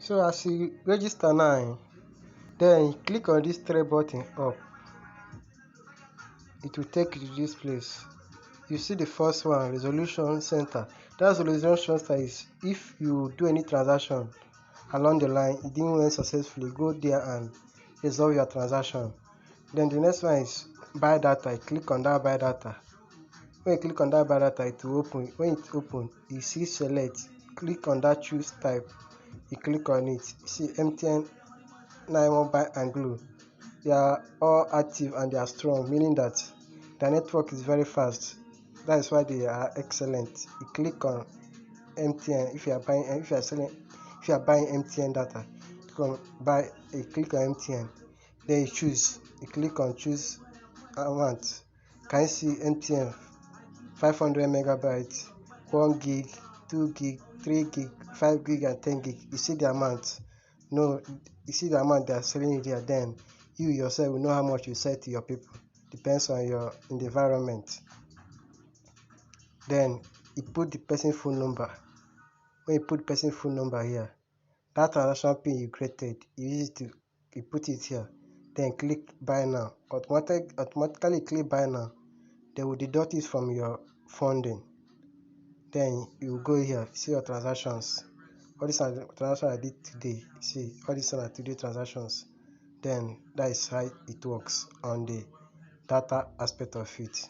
So as you register now, then click on this three button up. It will take you to this place. You see the first one, resolution center. That resolution center is if you do any transaction along the line, it didn't went successfully, go there and resolve your transaction. Then the next one is buy data. You click on that buy data. When you click on that buy data, it will open. When it open, you see select. Click on that choose type. You click on it. You see MTN, 9 Mobile and Glo. They are all active and they are strong, meaning that the network is very fast. That is why they are excellent. You click on MTN if you are buying, if you are buying MTN data. You click on MTN. Then you choose. You click on choose amount. Can you see MTN 500 megabytes, 1 gig, 2 gig, 3 gig, 5 gig, and 10 gig? You see the amount. No, you see the amount they are selling it there. Then you yourself will know how much you sell to your people. Depends on your environment. Then you put the person phone number. When you put person phone number here, that transaction pin you created, you put it here. Then click buy now. Automatically click buy now. They will deduct it from your funding. Then you go here, see your transactions. All these are the transactions I did today. See, all these are today transactions. Then that is how it works on the data aspect of it.